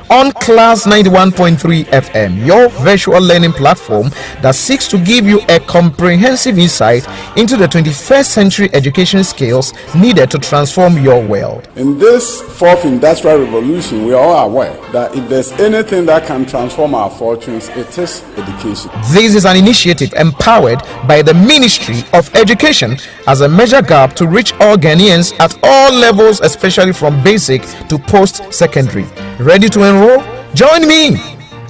on Class 91.3 FM, your virtual learning platform that seeks to give you a comprehensive insight into the 21st century education skills needed to transform your world. In this fourth industrial revolution, we are all aware that if there's anything that can transform our fortunes, it is education. This is an initiative empowered by the Ministry of Education as a major gap to reach all Ghanaians at all levels, especially from basic to post-secondary. Ready to enroll? Join me,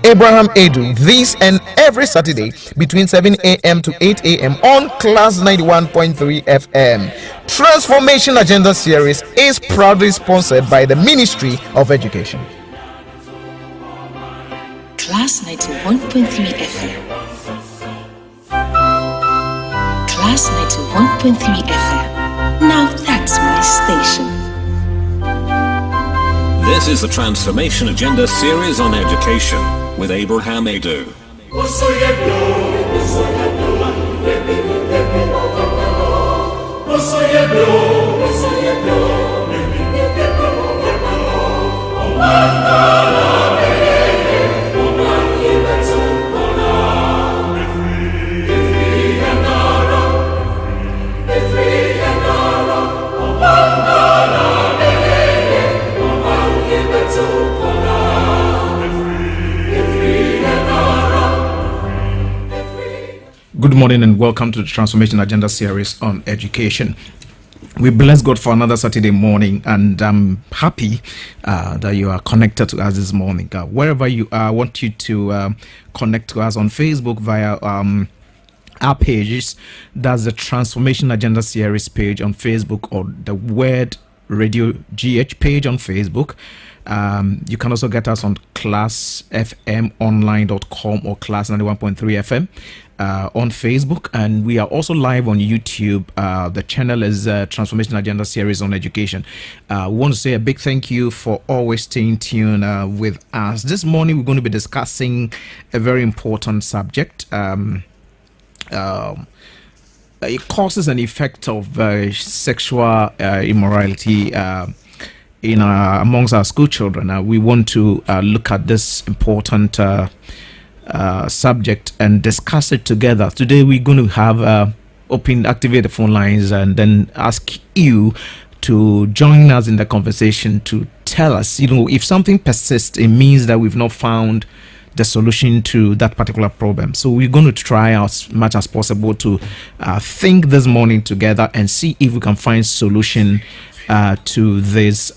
Abraham Edu, this and every Saturday between 7 a.m. to 8 a.m. on Class 91.3 FM. Transformation Agenda Series is proudly sponsored by the Ministry of Education. Class 91.3 FM. Class 91.3 FM. Now that's my station. This is the Transformation Agenda Series on Education with Abraham Edu. Good morning and welcome to the Transformation Agenda Series on Education. We bless God for another Saturday morning, and I'm happy that you are connected to us this morning. Wherever you are, I want you to connect to us on Facebook via our pages. That's the Transformation Agenda Series page on Facebook, or the Word Radio GH page on Facebook. You can also get us on classfmonline.com or class 91.3 FM on Facebook, and we are also live on YouTube. The channel is Transformation Agenda Series on Education. We want to say a big thank you for always staying tuned with us. This morning we're going to be discussing a very important subject. Causes and effects of sexual immorality in amongst our school children. We want to look at this important subject and discuss it together. Today we're going to have activate the phone lines and then ask you to join us in the conversation to tell us, if something persists, it means that we've not found the solution to that particular problem. So we're going to try as much as possible to think this morning together and see if we can find solution to this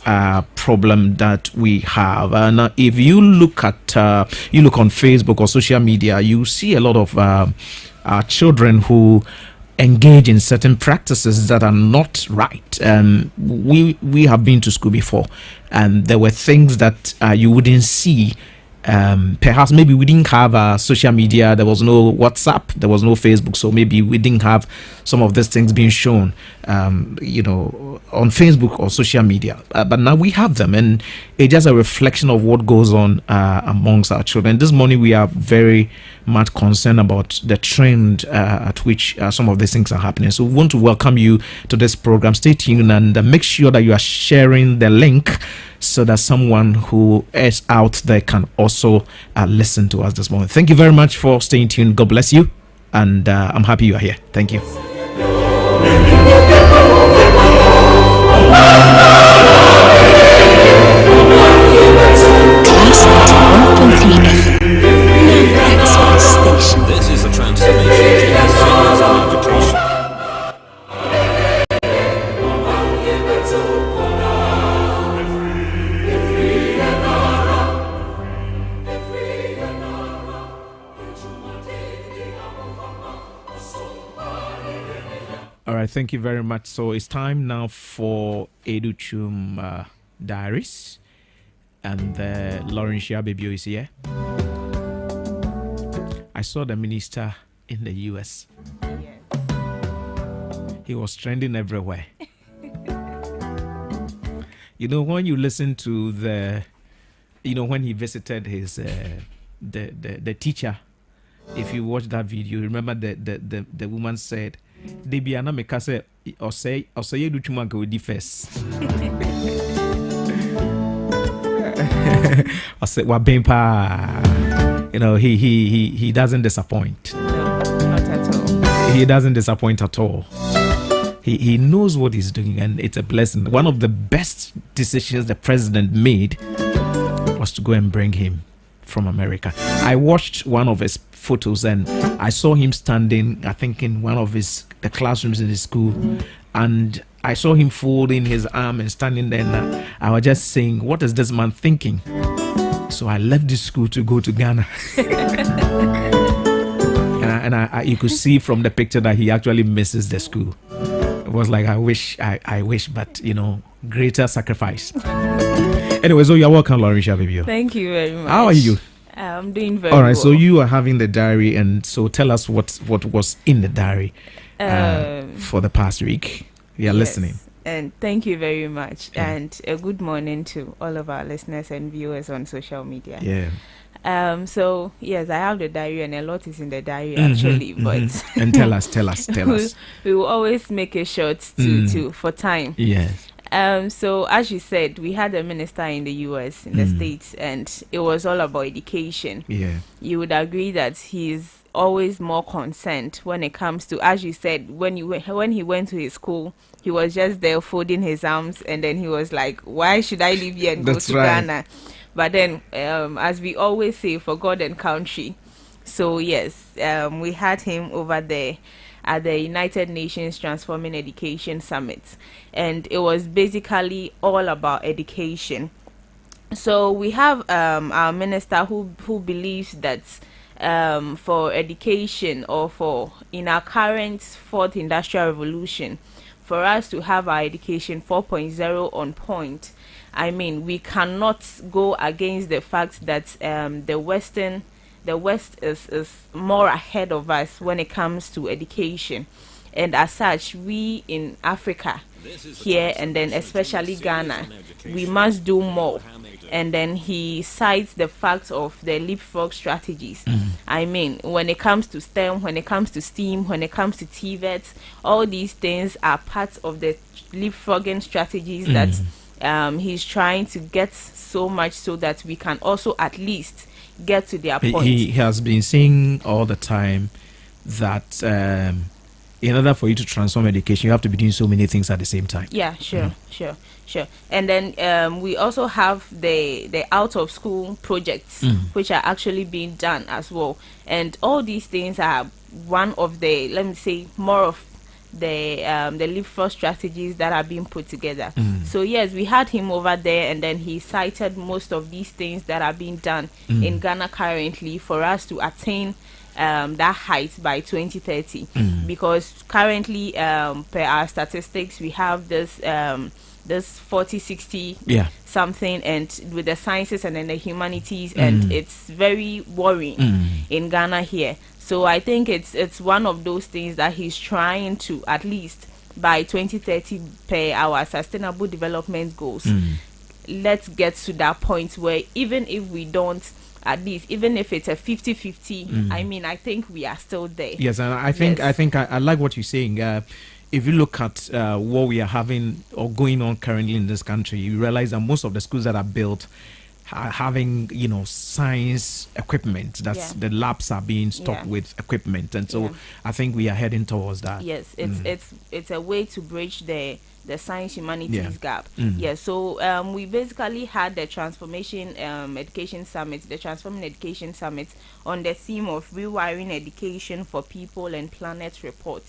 problem that we have. Now, if you look at on Facebook or social media, you see a lot of children who engage in certain practices that are not right. We have been to school before, and there were things that you wouldn't see. Perhaps maybe we didn't have social media. There was no WhatsApp, there was no Facebook, so maybe we didn't have some of these things being shown on Facebook or social media, but now we have them, and it's just a reflection of what goes on amongst our children. This morning we are very much concerned about the trend at which some of these things are happening. So we want to welcome you to this program. Stay tuned and make sure that you are sharing the link so that someone who is out there can also listen to us this morning. Thank you very much for staying tuned. God bless you, and I'm happy you are here. Thank you. This is the Transformation Agenda Series on Education. All right, thank you very much. So it's time now for Educhum Diaries, and Lauren Shiababy is here. I saw the minister in the US. Yes. He was trending everywhere. When you listen to when he visited his the teacher, if you watch that video, remember the woman said, Debiana Mekase or say you do chuma go di first. I said, Wabimpa. You know, he doesn't disappoint. No, not at all. He doesn't disappoint at all. He knows what he's doing, and it's a blessing. One of the best decisions the president made was to go and bring him from America. I watched one of his photos, and I saw him standing, I think, in one of the classrooms in his school, and I saw him folding his arm and standing there, and I was just saying, what is this man thinking? So I left the school to go to Ghana. and I you could see from the picture that he actually misses the school. It was like, I wish, but, you know, greater sacrifice. Anyway, so you're welcome, Laurentia Bibio. Thank you very much. How are you? I'm doing very well. All right, well. so you are having the diary, and so tell us what was in the diary for the past week. We are listening. And thank you very much. Yeah. And a good morning to all of our listeners and viewers on social media. Yeah. So yes, I have the diary, and a lot is in the diary actually. But and tell us. We will always make it short to for time. Yes. So as you said, we had a minister in the US, in the States, and it was all about education. Yeah. You would agree that he's always more concerned when it comes to, as you said, when he went to his school, he was just there folding his arms, and then he was like, why should I leave here and go to Ghana? But then, as we always say, for God and country. So yes, we had him over there at the United Nations Transforming Education Summit, and it was basically all about education. So we have our minister who believes that for education, or for in our current fourth industrial revolution, for us to have our education 4.0 on point, I mean, we cannot go against the fact that the West is more ahead of us when it comes to education, and as such, we in Africa here, and then especially Ghana, we must do more. And then he cites the fact of the leapfrog strategies. I mean, when it comes to STEM, when it comes to STEAM, when it comes to TVET, all these things are part of the leapfrogging strategies that he's trying to get so much so that we can also at least get to their point. He has been saying all the time that in order for you to transform education, you have to be doing so many things at the same time. Yeah, sure. And then we also have the out of school projects, which are actually being done as well. And all these things are one of the, let me say, more of the leapfrog strategies that are being put together. So yes, we had him over there, and then he cited most of these things that are being done in Ghana currently for us to attain that height by 2030. Because currently, per our statistics, we have this 40-60 something, and with the sciences and then the humanities, and it's very worrying in Ghana here. So I think it's one of those things that he's trying to, at least by 2030, per our sustainable development goals, let's get to that point where even if we don't, at least even if it's a 50-50, I mean, I think we are still there. Yes, and I think I like what you're saying. If you look at what we are having or going on currently in this country, you realize that most of the schools that are built are having, science equipment. That's the labs are being stocked with equipment, and so I think we are heading towards that. Yes, it's a way to bridge the science humanities gap. So we basically had the Transforming Education Summit on the theme of rewiring education for people and planet report.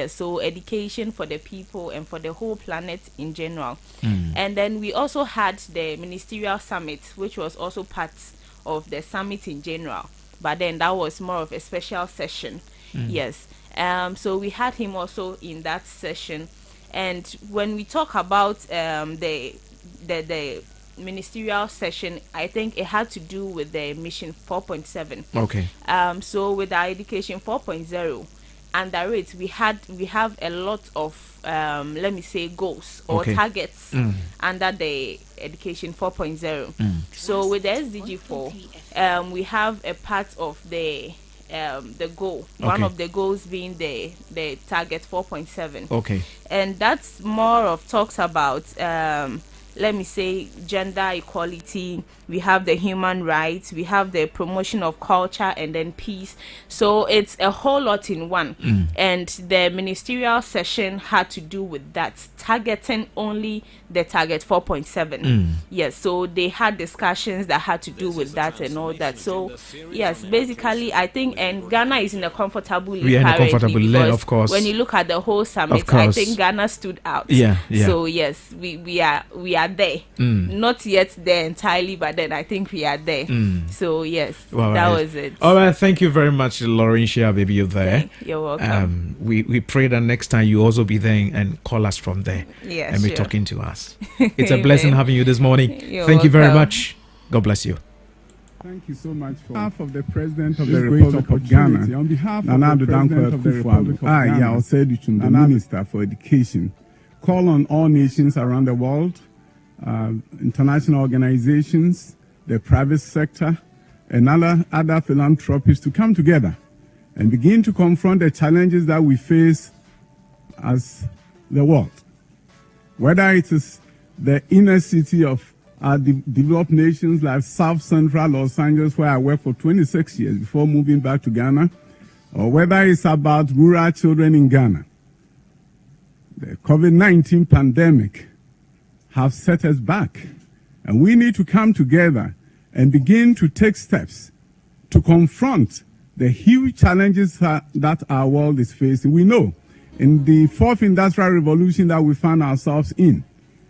So education for the people and for the whole planet in general. And then we also had the ministerial summit, which was also part of the summit in general, but then that was more of a special session. So we had him also in that session. And when we talk about the ministerial session, I think it had to do with the mission 4.7. Okay. So with our education 4.0, under it we have a lot of let me say goals or targets under the education 4.0. So with the SDG 4, we have a part of the goal. One of the goals being the target 4.7. Okay. And that's more of talks about let me say, gender equality, we have the human rights, we have the promotion of culture, and then peace. So it's a whole lot in one. And the ministerial session had to do with that, targeting only the target 4.7. Yes, so they had discussions that had to do with that and all that. So yes, basically I think, and Ghana is in a comfortable league. We are in a currently, comfortable league, because of course. when you look at the whole summit, Of course. I think Ghana stood out. Yeah. So yes, we are there. Not yet there entirely, but then I think we are there. So yes, that was it. All right, thank you very much, Laurentia, baby, you're there. You're welcome. We pray that next time you also be there and call us from there. Yeah, and be sure. talking to us. It's a blessing having you this morning. You're Thank you very welcome. much. God bless you. Thank you so much. On behalf of the President of the Republic of Ghana, on behalf of the President of the Republic of Ghana, I said the Minister for Education, call on all nations around the world, international organizations, the private sector, and other philanthropists to come together and begin to confront the challenges that we face as the world. Whether it is the inner city of our developed nations like South Central Los Angeles, where I worked for 26 years before moving back to Ghana, or whether it's about rural children in Ghana. The COVID-19 pandemic have set us back, and we need to come together and begin to take steps to confront the huge challenges that our world is facing. We know in the fourth industrial revolution that we find ourselves in,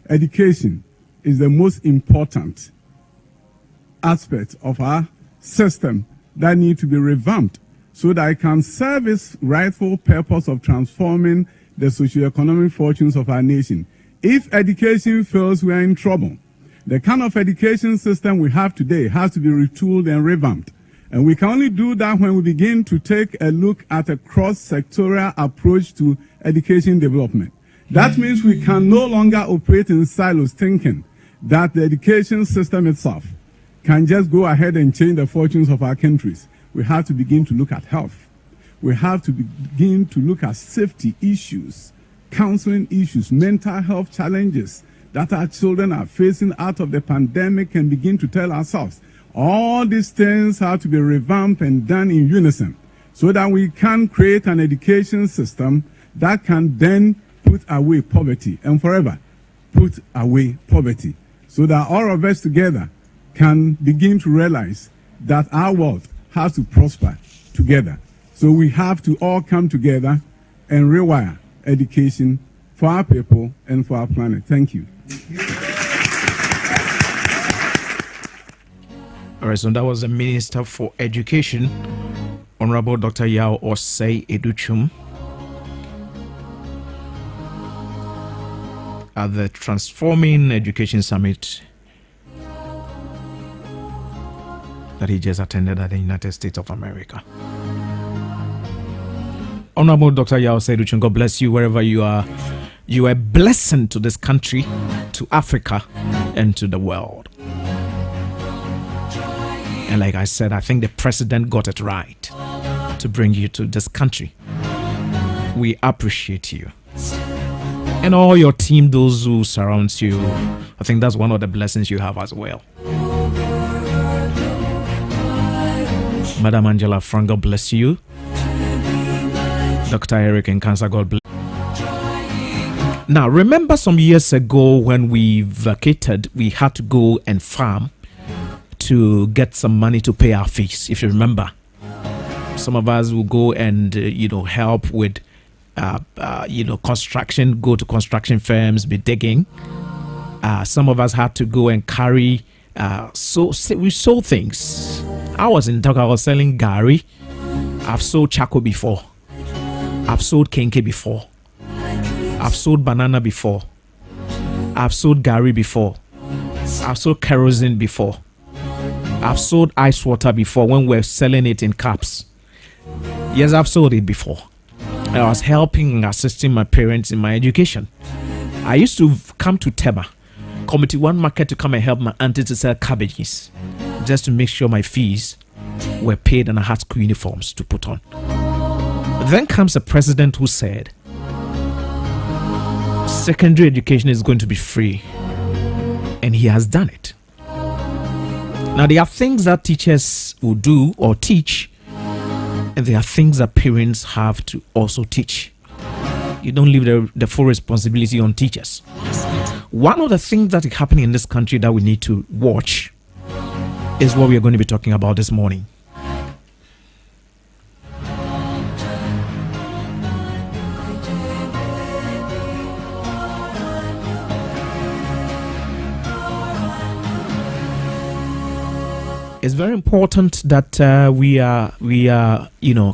education is the most important aspect of our system that needs to be revamped so that it can serve its rightful purpose of transforming the socioeconomic fortunes of our nation. If education fails, we are in trouble. The kind of education system we have today has to be retooled and revamped. And we can only do that when we begin to take a look at a cross-sectorial approach to education development. That means we can no longer operate in silos, thinking that the education system itself can just go ahead and change the fortunes of our countries. We have to begin to look at health. We have to begin to look at safety issues, counseling issues, mental health challenges that our children are facing out of the pandemic, and begin to tell ourselves all these things have to be revamped and done in unison so that we can create an education system that can then put away poverty and forever put away poverty, so that all of us together can begin to realize that our world has to prosper together. So we have to all come together and rewire education for our people and for our planet. Thank you. All right, so that was the Minister for Education, Honorable Dr. Yao Osei Educhum, at the Transforming Education Summit that he just attended at the United States of America. Honorable Dr. Yao Osei Educhum, God bless you wherever you are. You are a blessing to this country, to Africa, and to the world. And like I said, I think the president got it right to bring you to this country. We appreciate you. And all your team, those who surround you, I think that's one of the blessings you have as well. Madam Angela Frank, God bless you. Dr. Eric and Cancer, God bless. Now, remember some years ago when we vacated, we had to go and farm to get some money to pay our fees, if you remember. Some of us will go and, help with, construction, go to construction firms, be digging. Some of us had to go and carry, we sold things. I was in Taka, I was selling Gary. I've sold Chaco before. I've sold Kenke before. I've sold banana before. I've sold Gary before. I've sold kerosene before. I've sold ice water before when we're selling it in cups. Yes, I've sold it before. I was helping and assisting my parents in my education. I used to come to Teba, Committee 1 Market, to come and help my auntie to sell cabbages, just to make sure my fees were paid and I had school uniforms to put on. But then comes the president who said, secondary education is going to be free. and he has done it. Now, there are things that teachers will do or teach, and there are things that parents have to also teach. You don't leave the full responsibility on teachers. One of the things that is happening in this country that we need to watch is what we are going to be talking about this morning. It's very important that we are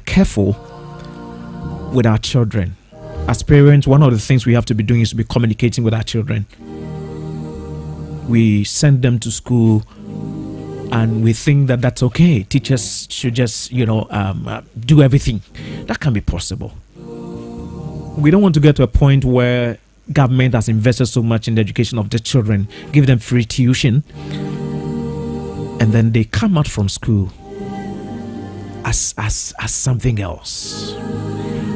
careful with our children. As parents, one of the things we have to be doing is to be communicating with our children. We send them to school, and we think that that's okay. Teachers should just do everything. That can be possible. We don't want to get to a point where government has invested so much in the education of the children, give them free tuition, and then they come out from school as something else.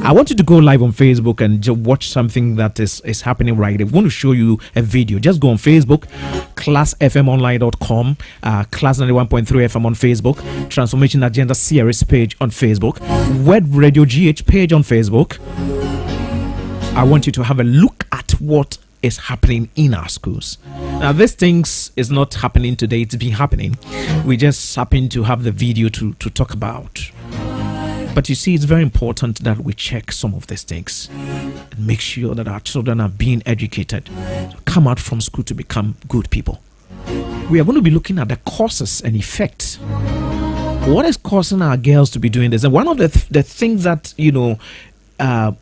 I want you to go live on Facebook and just watch something that is happening right. I want to show you a video. Just go on Facebook, classfmonline.com, Class 91.3 FM on Facebook, Transformation Agenda Series page on Facebook, Word Radio GH page on Facebook. I want you to have a look at what is happening in our schools. Now, these things is not happening today. It's been happening. We just happen to have the video to talk about. But you see, it's very important that we check some of these things and make sure that our children are being educated, come out from school to become good people. We are going to be looking at the causes and effects. What is causing our girls to be doing this? And one of the things that,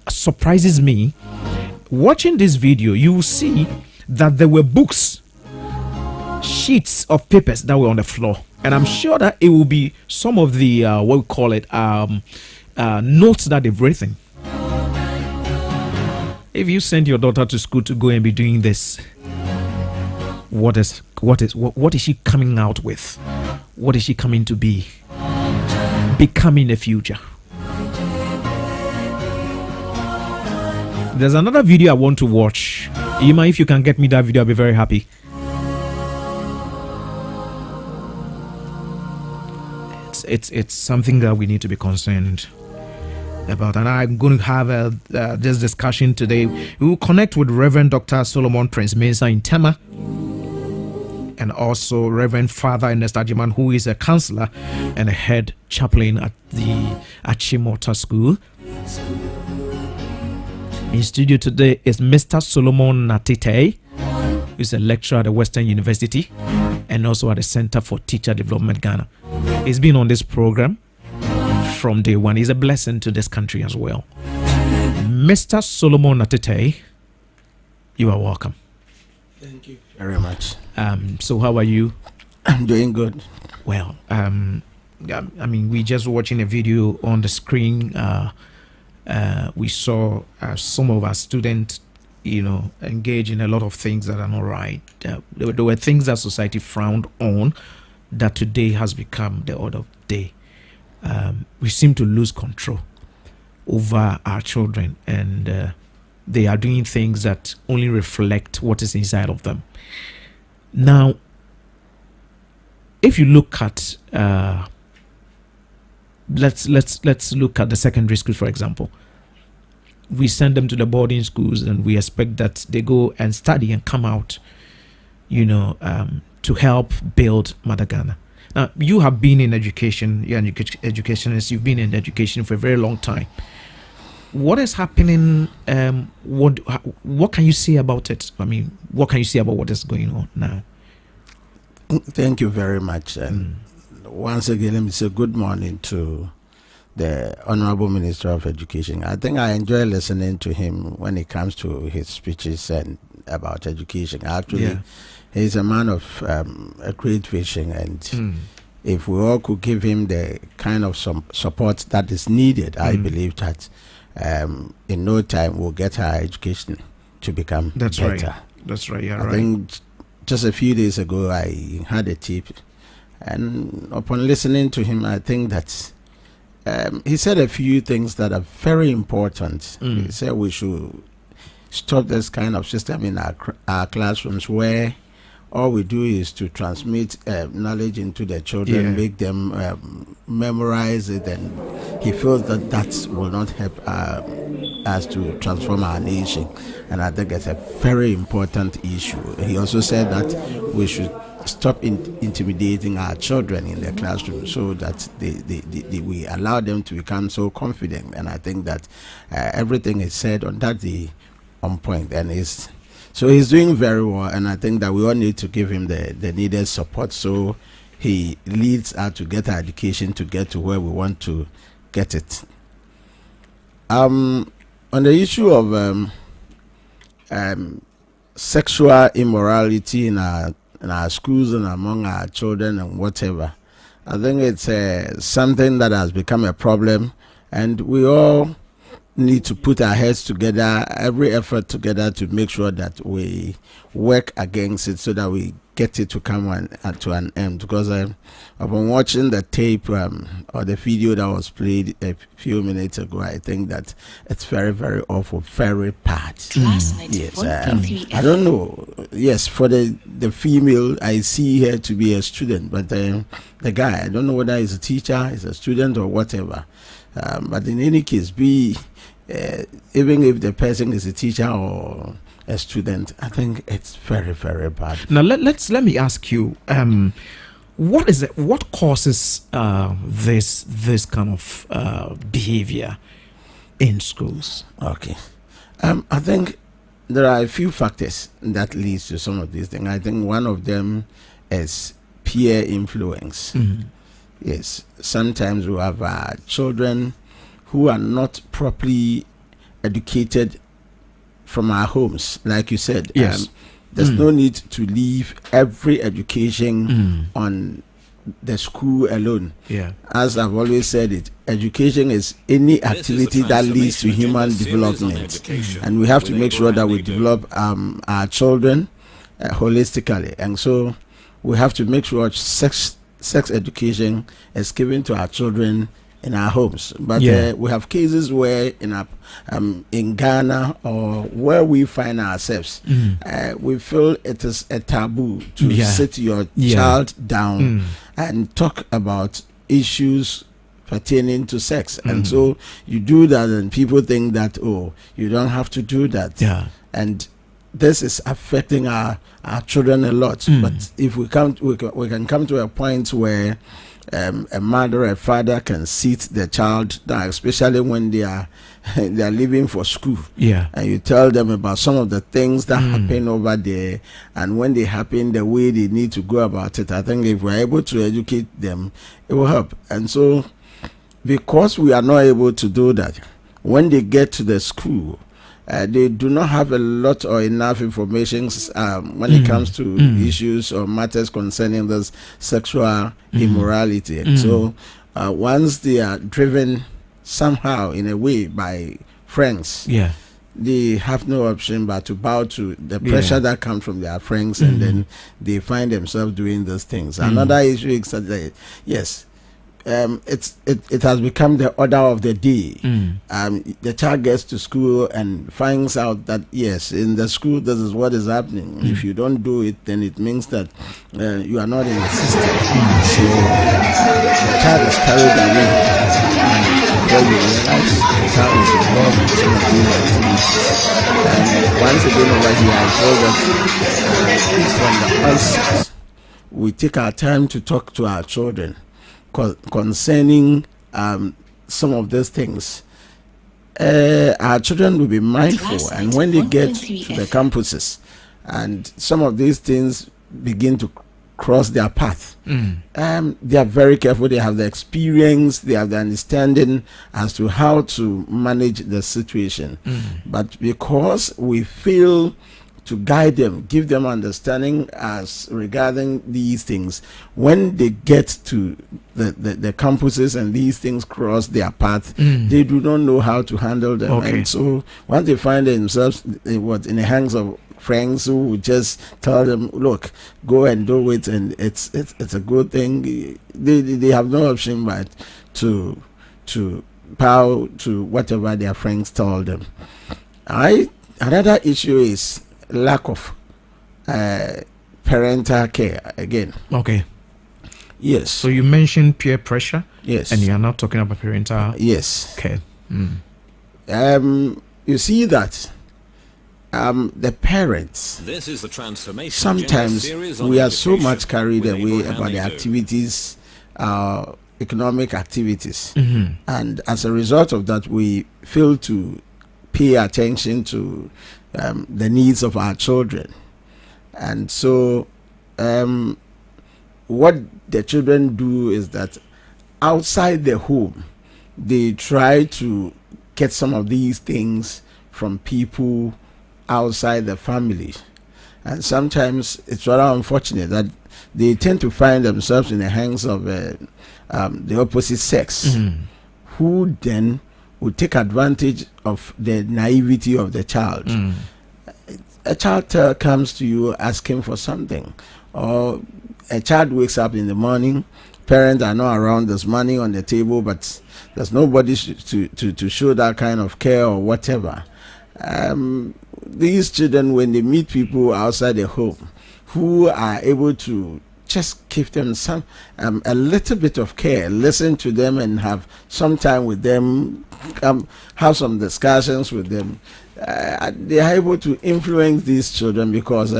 surprises me, watching this video, you will see that there were books, sheets of papers that were on the floor. And I'm sure that it will be some of the, notes that they've written. If you send your daughter to school to go and be doing this, what is she coming out with? What is she coming to be? Becoming in the future. There's another video I want to watch. Ima, if you can get me that video, I'll be very happy. It's something that we need to be concerned about, and I'm going to have this discussion today. We will connect with Reverend Dr. Solomon Prince Mensah in Tema, and also Reverend Father Ernest Ajiman, who is a counselor and a head chaplain at the Achimota School. In studio today is Mr. Solomon Natite, who is a lecturer at the Western University and also at the Center for Teacher Development Ghana. He's been on this program from day one. He's a blessing to this country as well. Mr. Solomon Natite, you are welcome. Thank you very much. So how are you? I'm doing good. Well, we just watching a video on the screen. We saw some of our students, engage in a lot of things that are not right. There were things that society frowned on that today has become the order of the day. We seem to lose control over our children, and they are doing things that only reflect what is inside of them. Now, if you look at let's look at the secondary schools, for example. We send them to the boarding schools, and we expect that they go and study and come out, to help build Mother Ghana. Now, you have been in education, you're an educationist, you've been in education for a very long time. What is happening? What can you say about it? What can you say about what is going on now? Thank you very much. And once again, let me say good morning to the Honorable Minister of Education. I think I enjoy listening to him when it comes to his speeches and about education. Actually, he's a man of a great vision, and if we all could give him the kind of some support that is needed, I believe that in no time we'll get our education to become better. Right. That's right. Yeah, I think just a few days ago I had a tip, and upon listening to him, I think that he said a few things that are very important. He said we should stop this kind of system in our classrooms where all we do is to transmit knowledge into the children, make them memorize it, and he feels that will not help us to transform our nation. And I think it's a very important issue. He also said that we should stop intimidating our children in the classroom, so that we allow them to become so confident. And I think that everything is said on that day on point, and so he's doing very well. And I think that we all need to give him the needed support, so he leads us to get our education to get to where we want to get it. On the issue of sexual immorality in our schools and among our children and whatever, I think it's something that has become a problem, and we all need to put our heads together, every effort together, to make sure that we work against it, so that we get it to come to an end. Because I've been watching the tape or the video that was played a few minutes ago. I think that it's very, very awful, very bad. Yes, I don't know. Yes, for the female, I see her to be a student, but the guy, I don't know whether he's a teacher, he's a student, or whatever. But in any case, even if the person is a teacher or a student, I think it's very, very bad. Now let me ask you, what causes this kind of behavior in schools? Okay, I think there are a few factors that leads to some of these things. I think one of them is peer influence. Yes, sometimes we have children who are not properly educated from our homes, like you said. Yes. There's no need to leave every education on the school alone. Yeah. As I've always said it, education is any activity that leads to human development. And we have to make sure that we develop our children holistically. And so we have to make sure sex education is given to our children in our homes. But we have cases where in Ghana, or where we find ourselves, we feel it is a taboo to sit your child down and talk about issues pertaining to sex. And so you do that, and people think that, oh, you don't have to do that. And this is affecting our children a lot. But if we can come to a point where a mother or a father can sit the child down, especially when they are leaving for school, and you tell them about some of the things that happen over there, and when they happen, the way they need to go about it. I think if we're able to educate them, it will help. And so, because we are not able to do that, when they get to the school, they do not have a lot or enough information when it comes to issues or matters concerning this sexual immorality. And so once they are driven somehow in a way by friends, they have no option but to bow to the pressure that comes from their friends, and then they find themselves doing those things. Another issue is that it has become the order of the day. The child gets to school and finds out that yes, in the school this is what is happening. If you don't do it, then it means that you are not in the system. So the child is carried away, and before you realize, the child is involved in some of these activities. And once again over here, I feel that from the onset, we take our time to talk to our children concerning some of these things. Our children will be mindful, and when they get to the campuses and some of these things begin to cross their path, they are very careful. They have the experience, they have the understanding as to how to manage the situation. But because we fail to guide them, give them understanding as regarding these things, when they get to the campuses and these things cross their path, they do not know how to handle them. And so once they find themselves in the hands of friends who would just tell them, look, go and do it, and it's a good thing, they have no option but to bow to whatever their friends told them. Another issue is lack of parental care again. Okay. Yes. So you mentioned peer pressure. Yes. And you are not talking about parental. Yes. Okay. You see that the parents, This is the transformation sometimes series on we are so education much carried with away Abraham about the Nadu. activities, economic activities, and as a result of that, we fail to pay attention to the needs of our children. And so what the children do is that outside the home, they try to get some of these things from people outside the family. And sometimes it's rather unfortunate that they tend to find themselves in the hands of the opposite sex, who then would take advantage of the naivety of the child. A child comes to you asking for something, or a child wakes up in the morning, parents are not around, there's money on the table, but there's nobody to show that kind of care or whatever. These children, when they meet people outside the home who are able to just give them some a little bit of care, listen to them and have some time with them, have some discussions with them, they are able to influence these children, because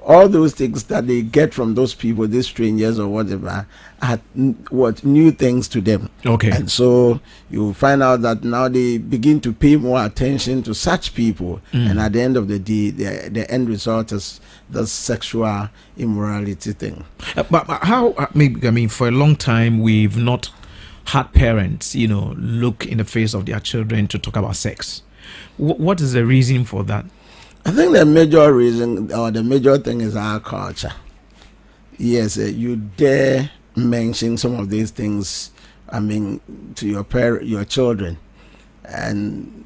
all those things that they get from those people, these strangers or whatever, are new things to them. Okay. And so you find out that now they begin to pay more attention to such people, and at the end of the day, the end result is the sexual immorality thing. But how? I mean, for a long time, we've not had parents, look in the face of their children to talk about sex. What is the reason for that? I think the major reason, or the major thing, is our culture. Yes, you dare mention some of these things, to your children. And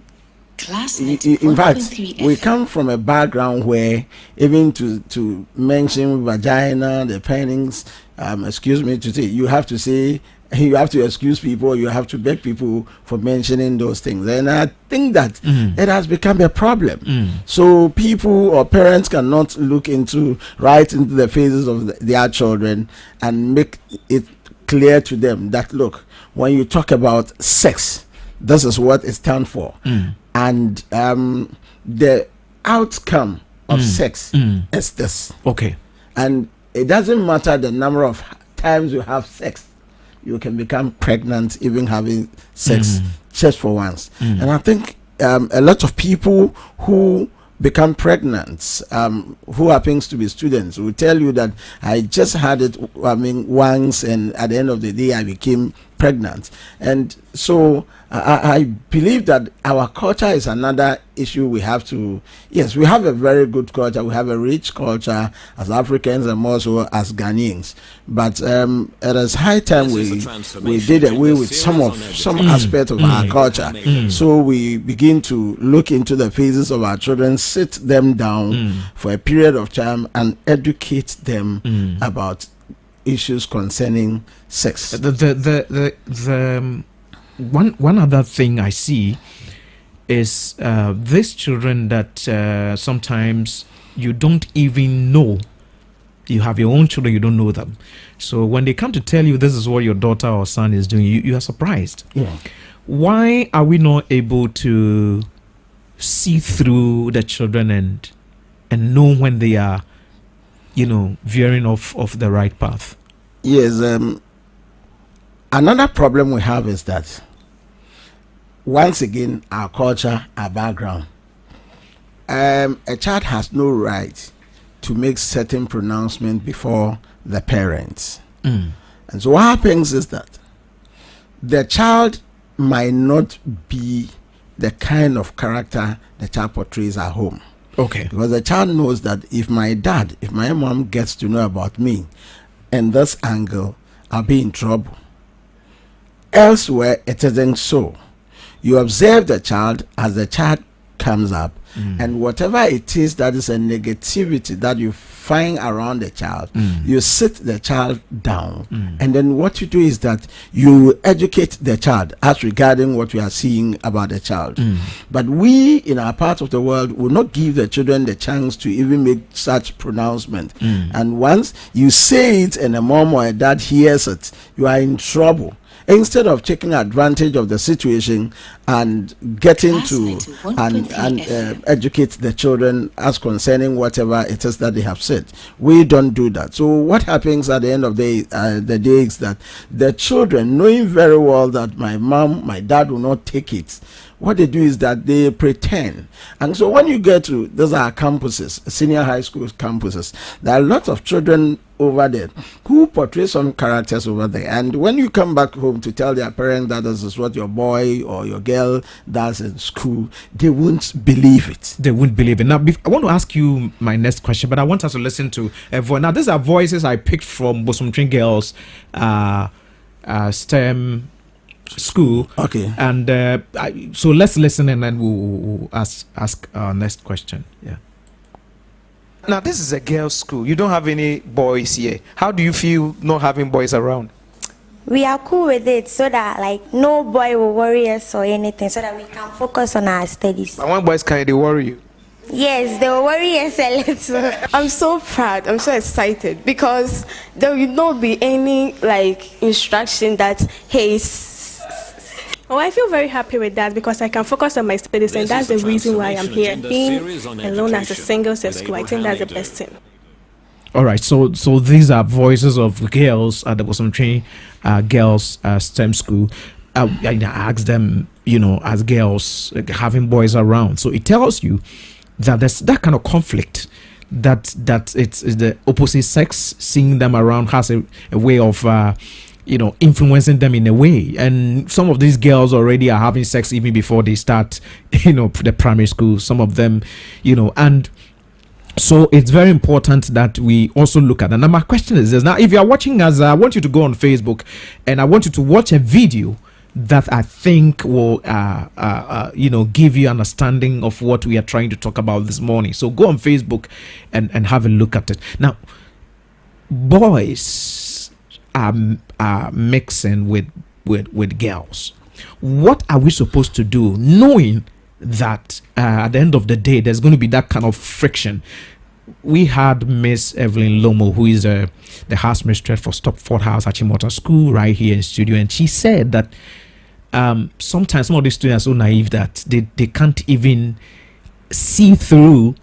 in fact, we come from a background where even to mention vagina, the panties, excuse me to say, you have to excuse people, you have to beg people for mentioning those things. And I think that it has become a problem. So people or parents cannot look right into the faces of their children and make it clear to them that, look, when you talk about sex, this is what it stands for. And the outcome of sex is this. Okay. And it doesn't matter the number of times you have sex. You can become pregnant even having sex just for once. And I think a lot of people who become pregnant, who happens to be students, will tell you that I just had it once, and at the end of the day I became pregnant. And so I believe that our culture is another issue we have to. Yes, we have a very good culture, we have a rich culture as Africans and also as Ghanaians, but it is high time we did away with some aspect of our culture. So we begin to look into the faces of our children, sit them down for a period of time and educate them about issues concerning sex. One other thing I see is these children that sometimes you don't even know. You have your own children, you don't know them. So when they come to tell you this is what your daughter or son is doing, you are surprised. Yeah. Why are we not able to see through the children and know when they are, veering off the right path? Yes. Another problem we have is that, once again, our culture, our background. A child has no right to make certain pronouncement before the parents. And so what happens is that the child might not be the kind of character the child portrays at home. Okay. Because the child knows that if my mom gets to know about me in this angle, I'll be in trouble. Elsewhere, it isn't so. You observe the child as the child comes up, and whatever it is that is a negativity that you find around the child, you sit the child down, and then what you do is that you educate the child as regarding what we are seeing about the child. But we in our part of the world will not give the children the chance to even make such pronouncement. And once you say it and a mom or a dad hears it, you are in trouble. Instead of taking advantage of the situation and getting to educate the children as concerning whatever it is that they have said, we don't do that. So what happens at the end of the day is that the children, knowing very well that my mom, my dad will not take it, what they do is that they pretend. And so when you get to, those are campuses, senior high school campuses, there are lots of children over there who portray some characters over there. And when you come back home to tell their parents that this is what your boy or your girl does in school, they won't believe it. They won't believe it. Now, I want to ask you my next question, but I want us to listen to a voice. Now, these are voices I picked from Bosomtring Girls STEM school. Okay. And so let's listen and then we'll ask our next question. Yeah. Now, this is a girls' school. You don't have any boys here. How do you feel not having boys around? We are cool with it so that like no boy will worry us or anything, so that we can focus on our studies. But when boys come, they worry you. Yes, they will worry us a little. I'm so proud. I'm so excited because there will not be any like instruction that hey. Oh, I feel very happy with that because I can focus on my studies, and that's the reason why I'm here. Being alone as a single sex school, I think that's the best thing. All right, so these are voices of girls at the Bosomtring Girls STEM school. I asked them, as girls, having boys around. So it tells you that there's that kind of conflict, that it's the opposite sex, seeing them around has a way of influencing them in a way. And some of these girls already are having sex even before they start the primary school, some of them, and so it's very important that we also look at that. Now my question is this: now if you are watching us, I want you to go on Facebook and I want you to watch a video that I think will give you understanding of what we are trying to talk about this morning. So go on Facebook and have a look at it. Now boys are mixing with girls. What are we supposed to do, knowing that at the end of the day there's going to be that kind of friction? We had Miss Evelyn Lomo, who is the house mistress for Stopford House Achimota School right here in studio, and she said that sometimes some of the students are so naive that they can't even see through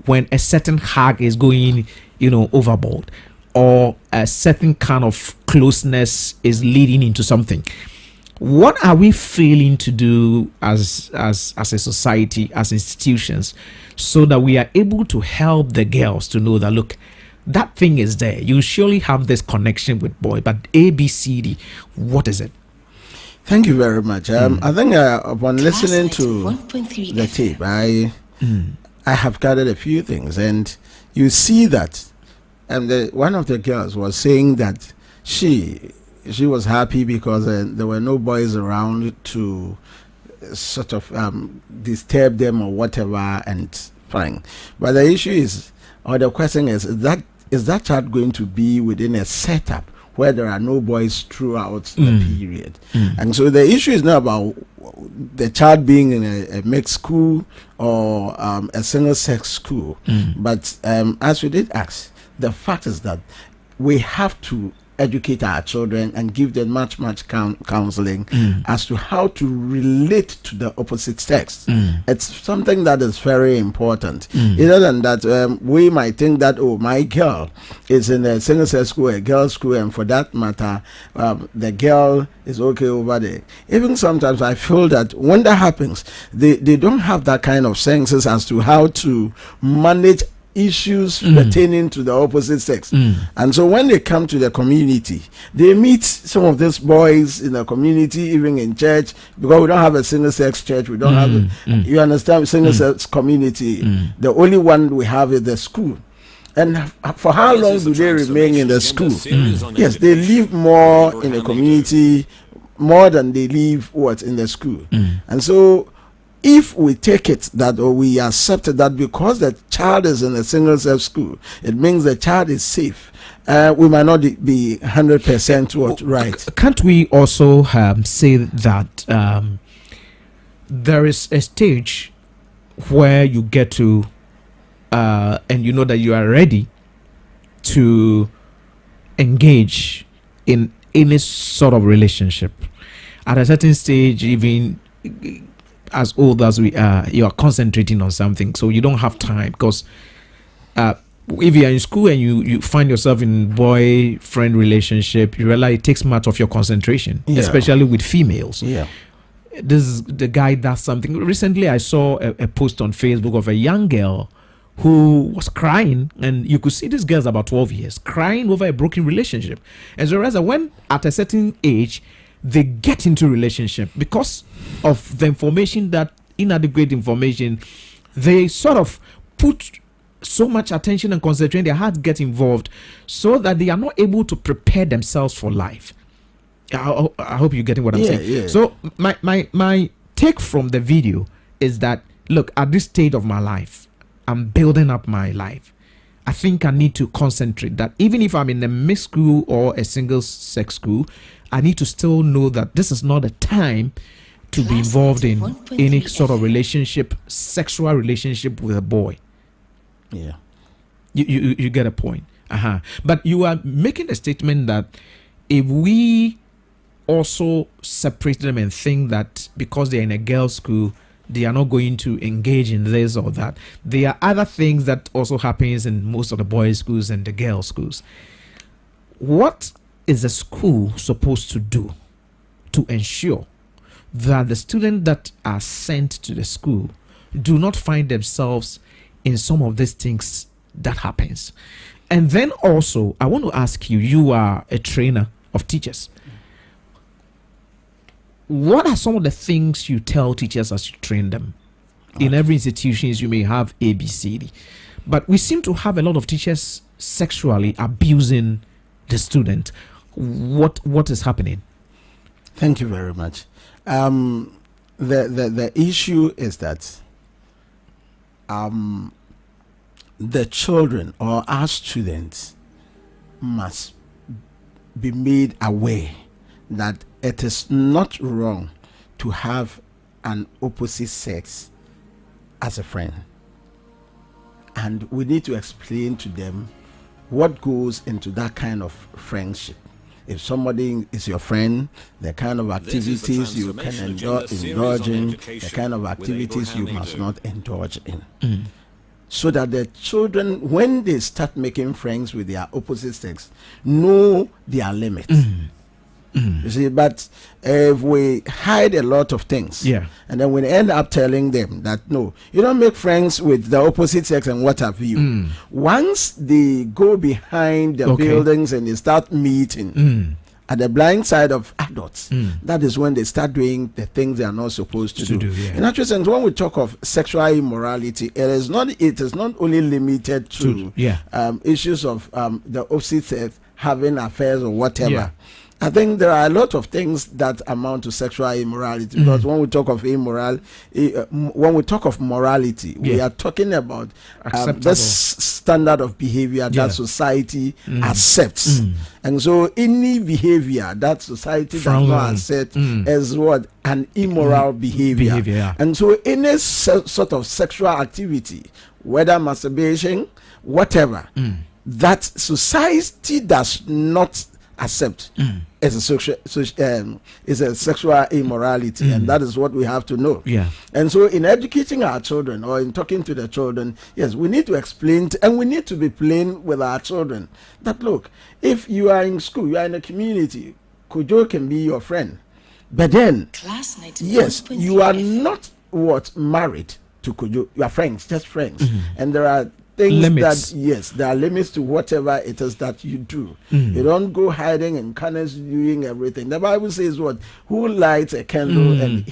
when a certain hug is going overboard, or a certain kind of closeness is leading into something. What are we failing to do as a society, as institutions, so that we are able to help the girls to know that, look, that thing is there. You surely have this connection with boy, but A, B, C, D, what is it? Thank you very much. I think upon listening to the tape, I have gathered a few things, and you see that one of the girls was saying that she was happy because there were no boys around to sort of disturb them or whatever, and fine. But the issue is, or the question is that child going to be within a setup where there are no boys throughout the period? And so the issue is not about the child being in a mixed school or a single sex school, but as we did ask, the fact is that we have to educate our children and give them much counseling as to how to relate to the opposite sex. It's something that is very important. Other than that, we might think that, oh, my girl is in a single sex school, a girls' school, and for that matter, the girl is okay over there. Even sometimes I feel that when that happens, they don't have that kind of senses as to how to manage issues pertaining to the opposite sex. And so when they come to the community, they meet some of these boys in the community, even in church, because we don't have a single sex church, we don't have you understand, single sex community. The only one we have is the school. And for how long do they remain in the school? Yes, they live more in the community more than they live in the school. And so if we take it that, or we accept it that because the child is in a single-sex school, it means the child is safe, we might not be 100% right. Can't we also say that there is a stage where you get to and you know that you are ready to engage in any sort of relationship? At a certain stage, even as old as we are, you are concentrating on something, so you don't have time. Because if you are in school and you find yourself in boyfriend relationship, you realize it takes much of your concentration, especially with females. This is the guy does something. Recently I saw a post on Facebook of a young girl who was crying, and you could see this girl's about 12 years crying over a broken relationship. And so whereas when at a certain age they get into relationship, because of the information, that inadequate information, they sort of put so much attention and concentration, their hearts get involved, so that they are not able to prepare themselves for life. I hope you're getting what I'm saying. So my take from the video is that, look, at this stage of my life, I'm building up my life. I think I need to concentrate that even if I'm in a mixed school or a single sex school, I need to still know that this is not a time to be involved in any sort of relationship, sexual relationship with a boy. You get a point. But you are making a statement that if we also separate them and think that because they're in a girls' school, they are not going to engage in this or that, there are other things that also happens in most of the boys' schools and the girls' schools. What is a school supposed to do to ensure that the students that are sent to the school do not find themselves in some of these things that happens? And then also, I want to ask you, you are a trainer of teachers. What are some of the things you tell teachers as you train them? In every institution, you may have A, B, C, D. But we seem to have a lot of teachers sexually abusing the student. What is happening? Thank you very much. The issue is that the children or our students must be made aware that it is not wrong to have an opposite sex as a friend, and we need to explain to them what goes into that kind of friendship. If somebody is your friend, the kind of activities you can indulge in, the kind of activities you must not indulge in. So that the children, when they start making friends with their opposite sex, know their limits. You see, but if we hide a lot of things, and then we end up telling them that no, you don't make friends with the opposite sex and what have you. Once they go behind the buildings and they start meeting at the blind side of adults, that is when they start doing the things they are not supposed to do. In actual sense, when we talk of sexual immorality, it is not only limited to issues of the opposite sex having affairs or whatever. I think there are a lot of things that amount to sexual immorality, because when we talk of morality, we are talking about this standard of behavior that society accepts. And so any behavior that society does not accept is what? An immoral behavior. And so any sort of sexual activity, whether masturbation, whatever, that society does not accept is a sexual immorality, and that is what we have to know. And so in educating our children or in talking to the children, yes, we need to explain and we need to be plain with our children that, look, if you are in school, you are in a community, Kojo can be your friend, but then yes, you are not married to Kojo, you are friends, just friends. And there are things limits. that, yes, there are limits to whatever it is that you do. You don't go hiding in corners doing everything. The Bible says what? Who lights a candle and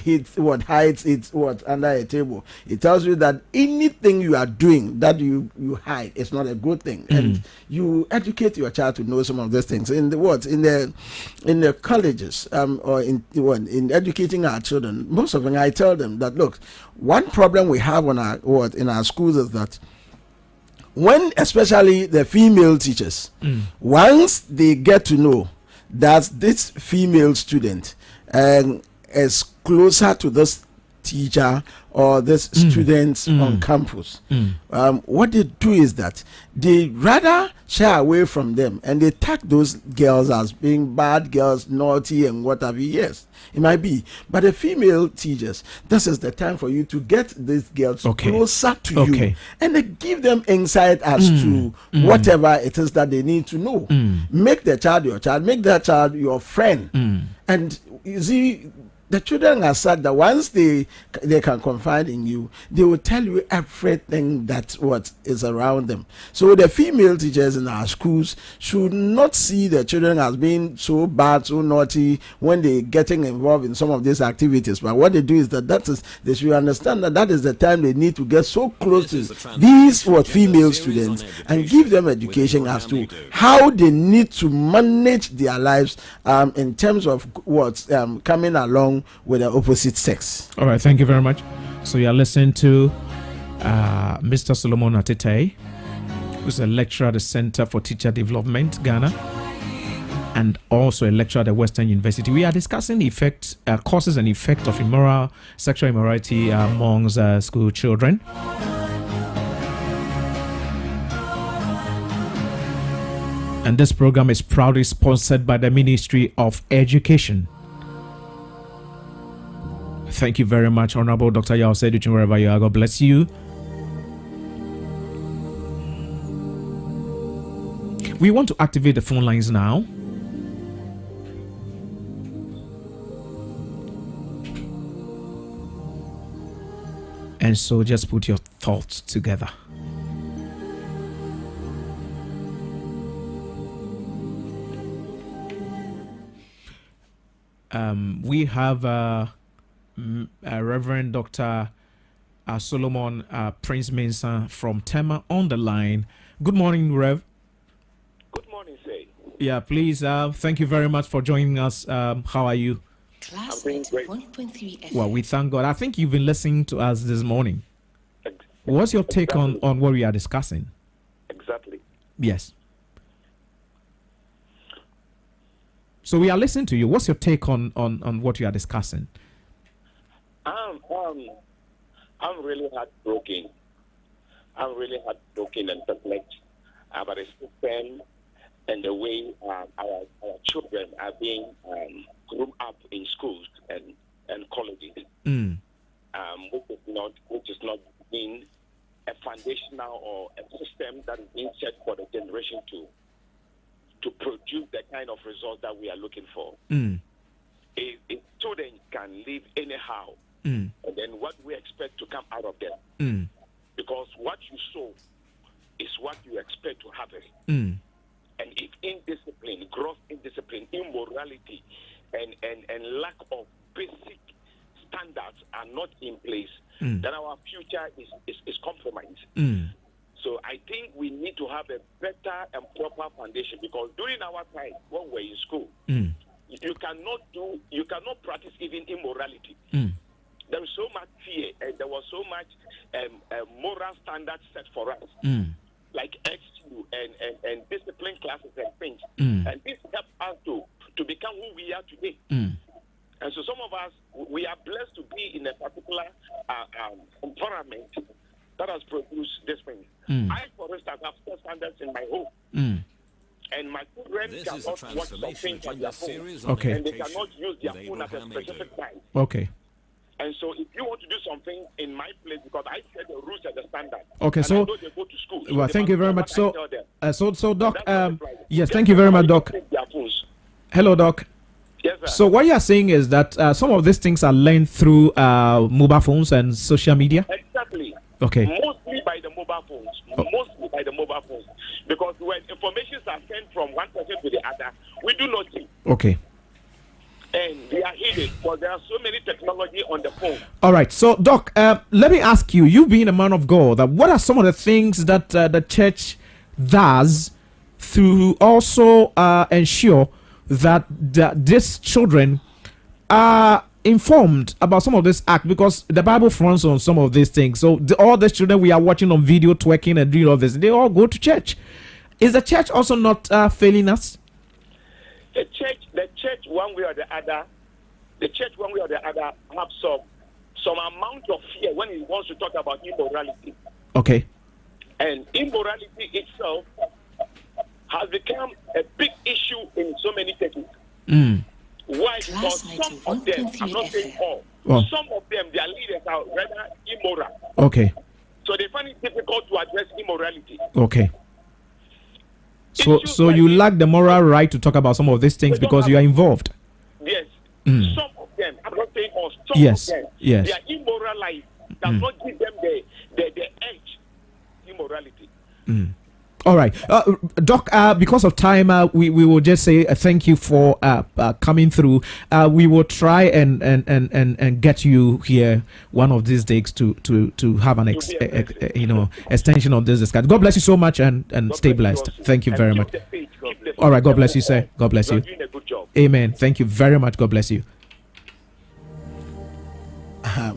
hides it under a table? It tells you that anything you are doing that you hide is not a good thing. And you educate your child to know some of these things. In the colleges, or in educating our children, most of them, I tell them that, look, one problem we have in our schools is that when especially the female teachers, once they get to know that this female student is closer to this teacher or this students on campus, what they do is that they rather shy away from them and they tag those girls as being bad girls, naughty and whatever. Yes, it might be, but the female teachers, this is the time for you to get these girls closer to you and they give them insight as to whatever it is that they need to know. Make the child your child, make that child your friend. And you see, the children are such that once they can confide in you, they will tell you everything that what is around them. So the female teachers in our schools should not see the children as being so bad, so naughty when they getting involved in some of these activities. But what they do is that they should understand that is the time they need to get so close to these female students and give them education as to how they need to manage their lives in terms of coming along with the opposite sex. All right, thank you very much. So you are listening to Mr. Solomon Atete, who's a lecturer at the Center for Teacher Development, Ghana, and also a lecturer at the Western University. We are discussing causes and effect of sexual immorality amongst school children. And this program is proudly sponsored by the Ministry of Education. Thank you very much, Honorable Dr. Yao Seduchin, wherever you are. God bless you. We want to activate the phone lines now. And so just put your thoughts together. We have Reverend Dr. Solomon Prince Mensah from Tema on the line. Good morning, Rev. Good morning, sir. Yeah, please. Thank you very much for joining us. How are you? Class 1.3 FM. Well, we thank God. I think you've been listening to us this morning. What's your take on what we are discussing? Exactly. Yes. So we are listening to you. What's your take on what you are discussing? I'm really heartbroken. I'm really heartbroken and perplexed about the system and the way our children are being groomed up in schools and colleges, which is not being a foundational or a system that is being set for the generation to produce the kind of results that we are looking for. If students can live anyhow, and then what we expect to come out of them, because what you sow is what you expect to harvest. And if indiscipline, gross indiscipline, immorality, and lack of basic standards are not in place, then our future is compromised. So I think we need to have a better and proper foundation, because during our time when we were in school, you cannot practice even immorality. There was so much fear and there was so much moral standards set for us, like XU and discipline classes and things. And this helped us to become who we are today. And so some of us, we are blessed to be in a particular environment that has produced this thing. I, for instance, have set standards in my home. And my children cannot watch something on their phone. And they cannot use their phone at a specific time. Okay. And so if you want to do something in my place, because I set the rules and the standard. Okay, so I know they go to school. Well, thank you very much. So Doc, yes, thank you very much, Doc. Hello, Doc. Yes, sir. So what you are saying is that some of these things are learned through mobile phones and social media? Exactly. Okay. Mostly by the mobile phones. Mostly Because when information are sent from one person to the other, we do not see. Okay. And they are hidden because there are so many technology on the phone. All right. So, Doc, let me ask you, you being a man of God, what are some of the things that the church does to also ensure that these children are informed about some of this act? Because the Bible fronts on some of these things. So all the children we are watching on video twerking and doing all this, they all go to church. Is the church also not failing us? The church, one way or the other, have some amount of fear when it wants to talk about immorality. Okay. And immorality itself has become a big issue in so many churches. Why? Because some of them, I'm not saying all, some of them, their leaders are rather immoral. Okay. So they find it difficult to address immorality. Okay. So you lack the moral right to talk about some of these things because you are involved. Yes. Some of them, I'm not saying all, some yes. of them, Yes. their immoral life does not give them the edge immorality. All right, Doc, because of time, we will just say thank you for coming through. We will try and get you here one of these days to have an extension of this discussion. God bless you so much and stay blessed. Thank you very much. All right, God bless you, sir. God bless you. Doing a good job. Amen. Thank you very much. God bless you.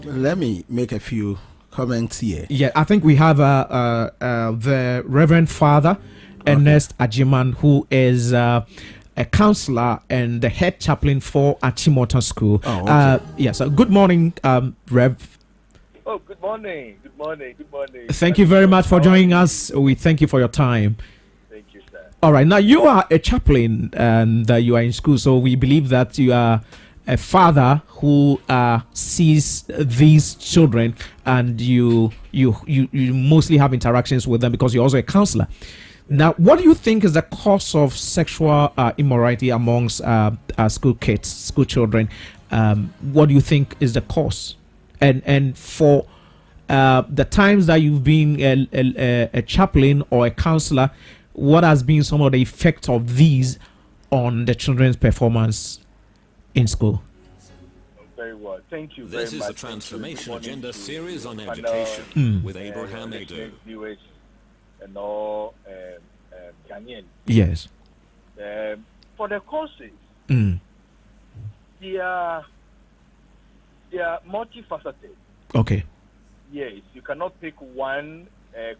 Let me make a few comments here. Yeah, I think we have the Reverend Father Ernest Ajiman, who is a counselor and the head chaplain for Achimota School. Yes, good morning, Rev. Oh, good morning. Good morning. Good morning. Thank you very much for joining us. We thank you for your time. Thank you, sir. All right, now you are a chaplain and you are in school, so we believe that you are a father who sees these children, and you mostly have interactions with them because you're also a counselor. Now, what do you think is the cause of sexual immorality amongst school kids, school children? What do you think is the cause? And for the times that you've been a chaplain or a counselor, what has been some of the effects of these on the children's performance in school? Very well. Thank you very much. This is the Transformation Agenda series on education with Abraham Adu. Viewers and all Ghanaian. Yes. For the courses, they are multifaceted. Okay. Yes, you cannot pick one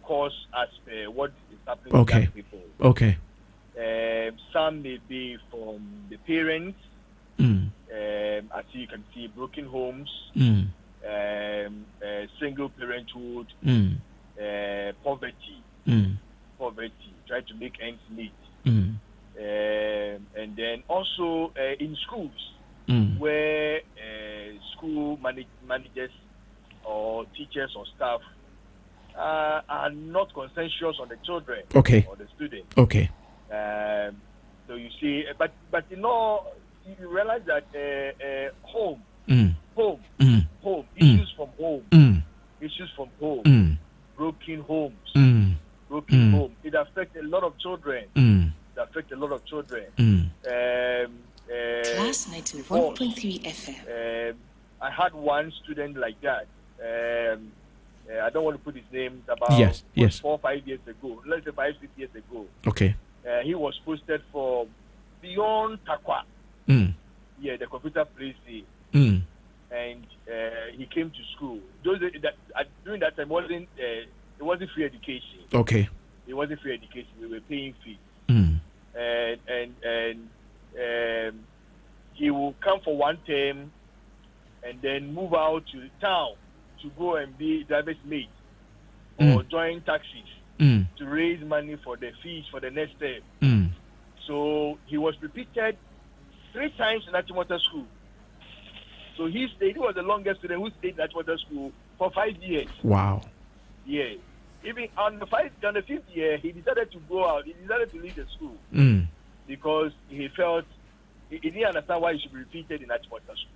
course as what is happening to young people. Okay. Some may be from the parents. As you can see, broken homes, single parenthood, poverty, try to make ends meet, and then also in schools where school managers or teachers or staff are not conscientious on the children or the students. Okay. So you see, but you know, you realize that home, issues from home, broken homes, it affects a lot of children. Class 91.3 FM. I had one student like that. I don't want to put his name. About 4 or 5 years ago, let's say 5-6 years ago. Okay. He was posted for Beyond Takwa. Yeah, the computer place there. And he came to school. During that time, it wasn't free education. Okay. It wasn't free education. We were paying fees. And he will come for one term and then move out to town to go and be driver's mate or join taxis to raise money for the fees for the next term. So he was repeated 3 times in Achimota School. So he was the longest student who stayed in Achimota School for 5 years. Wow. Yeah. Even on the 5th year, he decided to go out. He decided to leave the school because he felt he didn't understand why he should be repeated in Achimota School.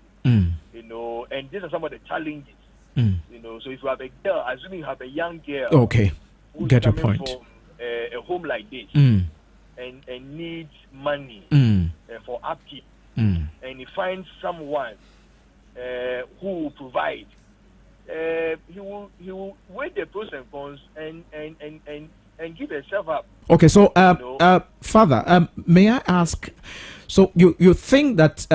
You know, and these are some of the challenges. You know, so if you have a girl, assuming you have a young girl, okay, get your point. a home like this and needs money for upkeep, and he finds someone who will provide, he will weigh the pros and cons and give himself up. Okay, so Father, may I ask? So you think that,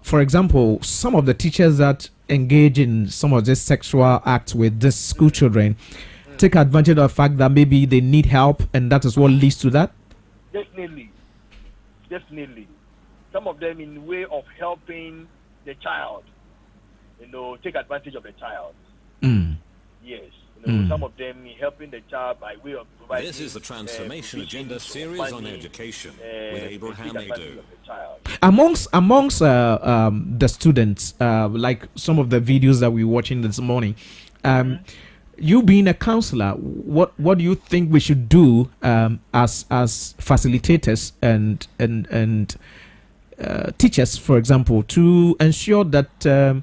for example, some of the teachers that engage in some of these sexual acts with these school children take advantage of the fact that maybe they need help, and that is what leads to that? Definitely. Some of them in way of helping the child, take advantage of the child. Yes. Some of them helping the child by way of providing. This is the Transformation Agenda series on education with Abraham Edu. Amongst the students, like some of the videos that we're watching this morning, you being a counselor, what do you think we should do as facilitators and teachers, for example, to ensure that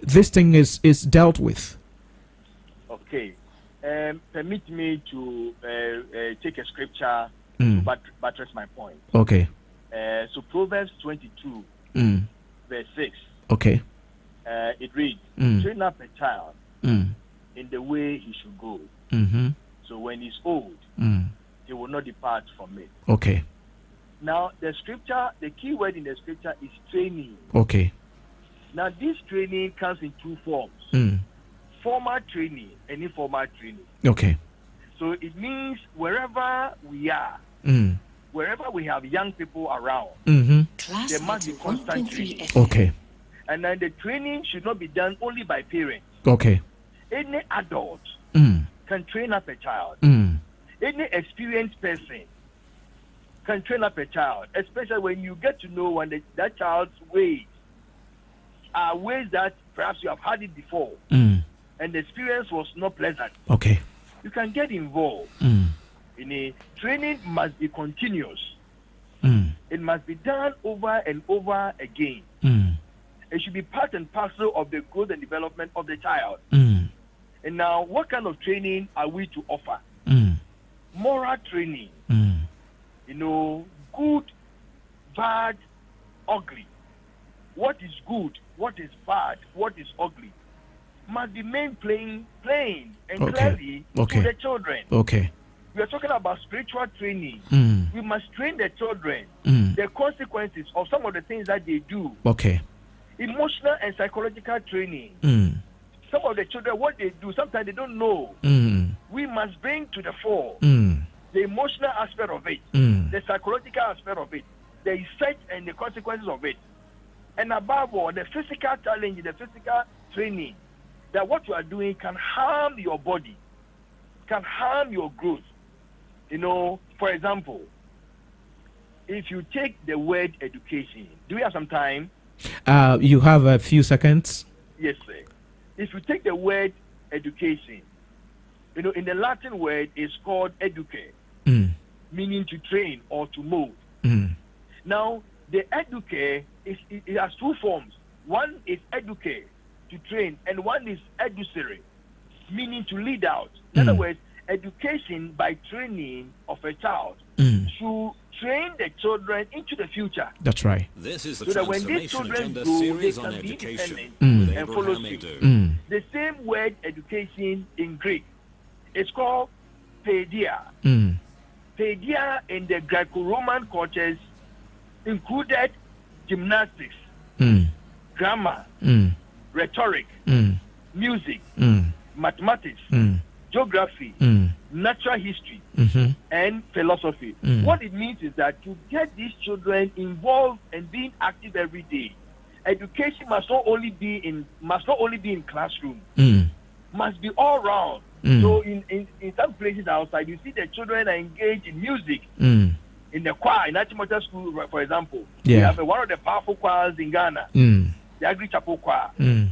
this thing is dealt with? Okay. Permit me to take a scripture to buttress my point. Okay. So Proverbs 22, verse 6. Okay. It reads, train up a child in the way he should go. So when he's old, he will not depart from it. Okay. Now, the key word in the scripture is training. Okay. Now, this training comes in two forms. Formal training and informal training. Okay. So it means wherever we are, wherever we have young people around, there must be constant training. Okay. And then the training should not be done only by parents. Okay. Any adult can train up a child. Any experienced person can train up a child, especially when you get to know when that child's ways are ways that perhaps you have had it before. And the experience was not pleasant. Okay. You can get involved. Training must be continuous. It must be done over and over again. It should be part and parcel of the growth and development of the child. And now, what kind of training are we to offer? Moral training. Good, bad, ugly. What is good? What is bad? What is ugly? Must be made plain and clearly to the children. Okay. We are talking about spiritual training. We must train the children the consequences of some of the things that they do. Okay. Emotional and psychological training. Some of the children, what they do, sometimes they don't know. We must bring to the fore the emotional aspect of it, the psychological aspect of it, the effect and the consequences of it. And above all, the physical challenge, the physical training, that what you are doing can harm your body, can harm your growth. For example, if you take the word education, do we have some time? You have a few seconds. Yes, sir. If you take the word education, in the Latin word is called educare, meaning to train or to mold. Now, the educare it has two forms. One is educare, to train, and one is educere, meaning to lead out. In other words, education by training of a child should train the children into the future. That's right. This is the so that when these children grow, they can be independent and follow suit. The same word education in Greek is called paideia. Paideia in the Greco-Roman cultures included gymnastics, grammar, rhetoric, music, mathematics, geography, natural history, and philosophy. What it means is that to get these children involved and being active every day, education must not only be in classroom, must be all round. So in some places outside, you see the children are engaged in music. In the choir, in Achimota School, for example, we have one of the powerful choirs in Ghana, the Agri Chapel Choir. In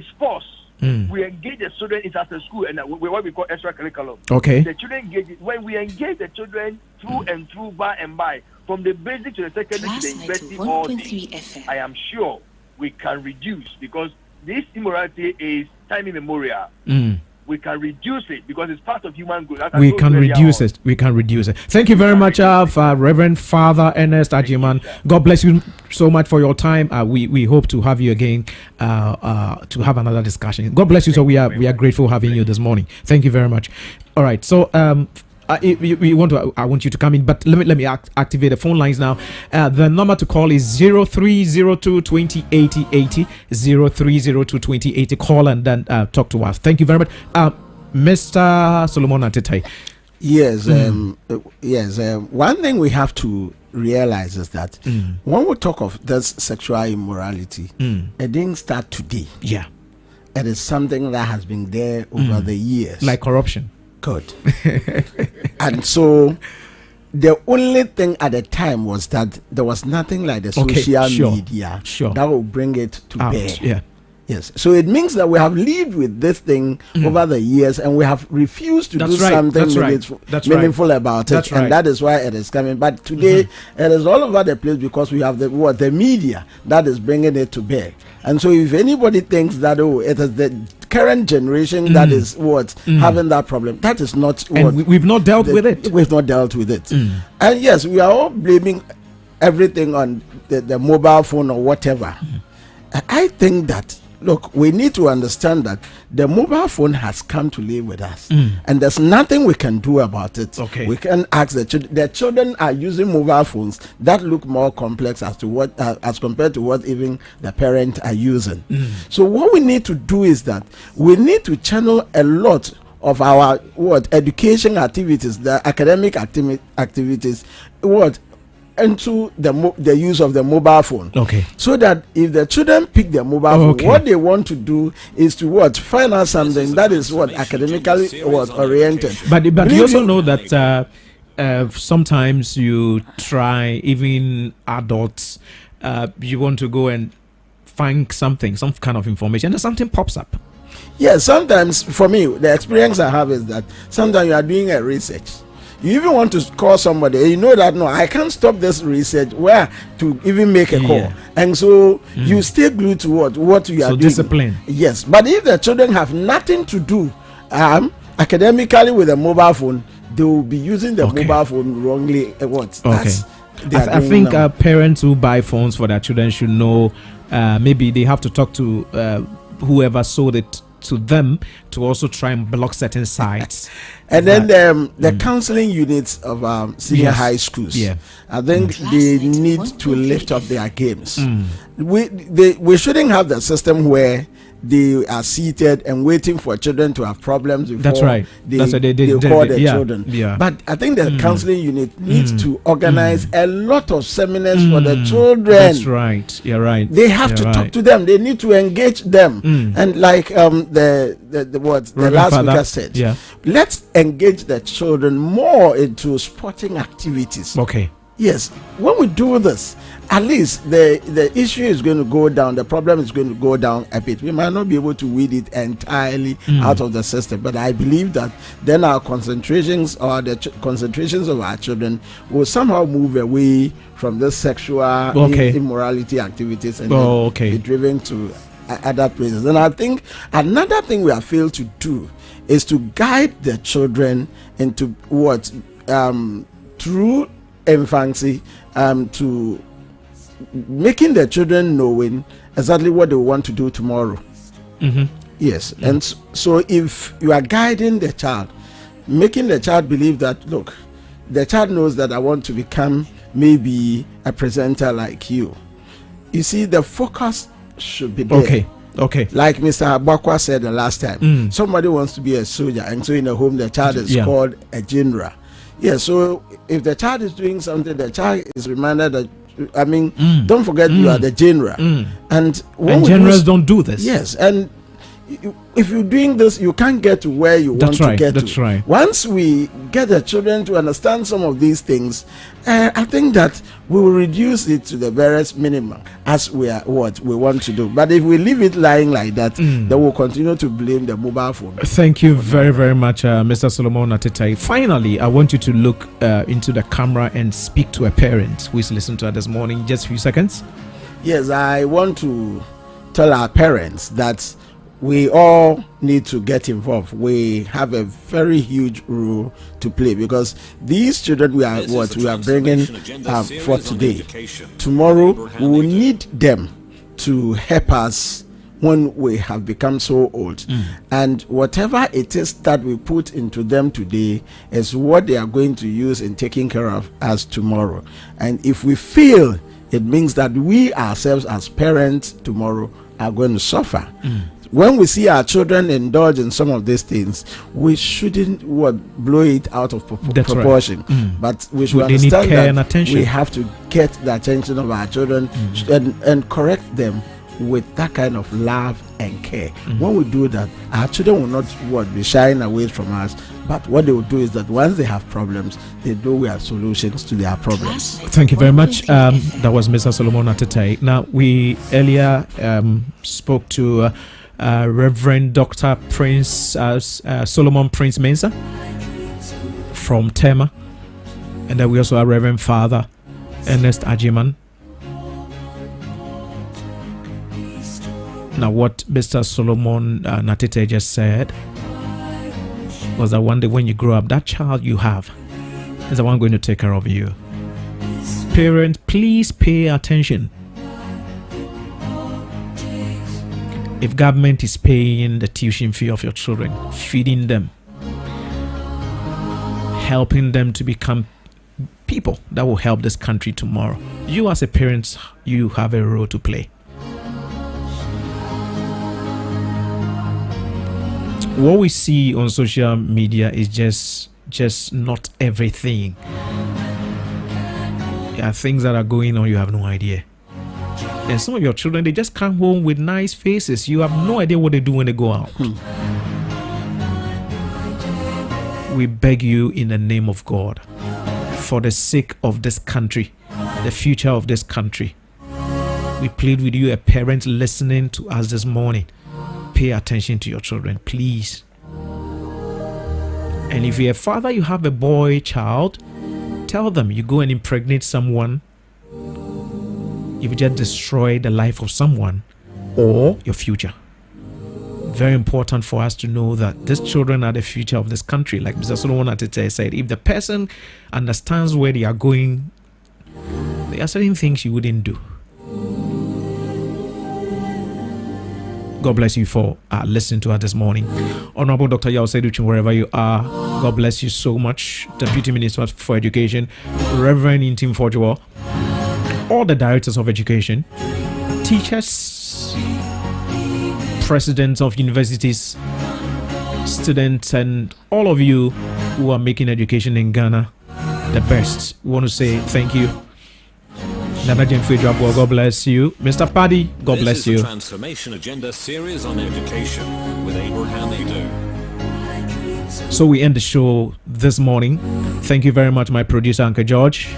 sports, we engage the children. It's at the school, and what we call extra curriculum. Okay. The children engage. When we engage the children through and through, by and by, from the basic to the secondary to the university, all day, I am sure we can reduce, because this immorality is time immemorial. we can reduce it because it's part of human growth. We can reduce it. We can reduce it. Thank you very much, Reverend Father Ernest Agyemang. God bless you so much for your time. We hope to have you again to have another discussion. God bless you. So we are grateful having you this morning. Thank you very much. All right. So I want you to come in, but let me activate the phone lines now. The number to call is 0302 2080 80 0302 2080. Call and then talk to us. Thank you very much, Mr. Solomon Atetai. Yes, one thing we have to realize is that when we talk of this sexual immorality, it didn't start today. Yeah, it is something that has been there over the years, like corruption. Good. And so the only thing at the time was that there was nothing like the social media that will bring it to bear. Yeah. Yes. So it means that we have lived with this thing over the years and we have refused to do something meaningful about it. And that is why it is coming. But today it is all over the place because we have the media that is bringing it to bear. And so if anybody thinks that it is the current generation that is having that problem, that is not we've not dealt with it. We've not dealt with it. And yes, we are all blaming everything on the mobile phone or whatever. I think that, look, we need to understand that the mobile phone has come to live with us, and there's nothing we can do about it. Okay. We can ask the children. The children are using mobile phones that look more complex as compared to what even the parents are using. So what we need to do is that we need to channel a lot of our education activities, the academic activities, into the use of the mobile phone. Okay. So that if the children pick the mobile phone, what they want to do is to find out something that is academically oriented. But you also know that sometimes you try, even adults, you want to go and find some kind of information, and something pops up. Yes, sometimes for me, the experience I have is that sometimes you are doing a research. You even want to call somebody, you know that no, I can't stop this research where to even make a call. And so you stay glued to what you are doing. Discipline. Yes, but if the children have nothing to do academically with a mobile phone, they will be using the mobile phone wrongly. I think parents who buy phones for their children should know maybe they have to talk to whoever sold it to them to also try and block certain sites. And then the counseling units of senior high schools, I think they need to lift up their games. We shouldn't have the system where they are seated and waiting for children to have problems before they call the children. Yeah. But I think the counseling unit needs to organize a lot of seminars for the children. That's right. You're right. They have to talk to them. They need to engage them. And like the last speaker said, let's engage the children more into sporting activities. Okay. Yes, when we do this, at least the issue is going to go down, the problem is going to go down a bit. We might not be able to weed it entirely out of the system, but I believe that then our concentrations or the concentrations of our children will somehow move away from the sexual immorality activities and be driven to other places. And I think another thing we have failed to do is to guide the children into through infancy to making the children knowing exactly what they want to do tomorrow. Yes. And so if you are guiding the child, making the child believe that, look, the child knows that I want to become maybe a presenter like you. You see, the focus should be there. Okay. Like Mr. Abakwa said the last time, somebody wants to be a soldier, and so in a home the child is called a general. Yeah, so if the child is doing something, the child is reminded that, don't forget you are the general. And generals don't do this. Yes, and if you're doing this, you can't get to where you want to get to. That's right. Once we get the children to understand some of these things, I think that we will reduce it to the barest minimum as we want to do. But if we leave it lying like that, then we'll continue to blame the mobile phone. Thank you very, very much, Mr. Solomon Atetai. Finally, I want you to look into the camera and speak to a parent who is listening to us this morning. Just a few seconds. Yes, I want to tell our parents that we all need to get involved. We have a very huge role to play, because these children we are bringing for today. Tomorrow we will need them to help us when we have become so old. And whatever it is that we put into them today is what they are going to use in taking care of us tomorrow. And if we fail, it means that we ourselves as parents tomorrow are going to suffer. When we see our children indulge in some of these things, we shouldn't blow it out of proportion. Right. But we should understand that we have to get the attention of our children and correct them with that kind of love and care. When we do that, our children will not be shying away from us, but what they will do is that once they have problems, they know we have solutions to their problems. Thank you very much. That was Mr. Solomon Atete. Now, we earlier spoke to Reverend Dr. Prince Solomon Prince Mensah from Tema, and then we also have Reverend Father Ernest Ajiman. Now, what Mr. Solomon Natete just said was that one day when you grow up, that child you have is the one going to take care of you. Parents, please pay attention. If government is paying the tuition fee of your children, feeding them, helping them to become people that will help this country tomorrow, you as a parent, you have a role to play. What we see on social media is just not everything. There are things that are going on, you have no idea. And some of your children, they just come home with nice faces. You have no idea what they do when they go out. We beg you in the name of God, for the sake of this country, the future of this country, we plead with you, a parent listening to us this morning, pay attention to your children, please. And if you're a father, you have a boy child, tell them you go and impregnate someone, you've just destroyed the life of someone or your future. Very important for us to know that these children are the future of this country. Like Mr. Solomon Atete said, if the person understands where they are going, there are certain things you wouldn't do. God bless you for listening to us this morning. Honorable Dr. Yao Seduchin, wherever you are, God bless you so much. Deputy Minister for Education, Reverend Intim Forjoa, all the directors of education, teachers, presidents of universities, students, and all of you who are making education in Ghana the best. We want to say thank you. Nana Jemfedrabo, God bless you. Mr. Paddy, God bless you. This is the Transformation Agenda series on education with Abraham Edu. So we end the show this morning. Thank you very much, my producer, Uncle George.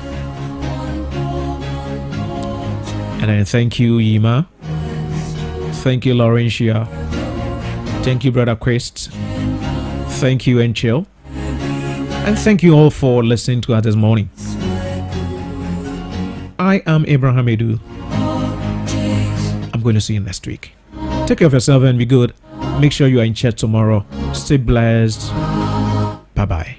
And then thank you, Yima. Thank you, Laurentia. Thank you, Brother Quest. Thank you, Enchil. And thank you all for listening to us this morning. I am Abraham Edu. I'm going to see you next week. Take care of yourself and be good. Make sure you are in church tomorrow. Stay blessed. Bye-bye.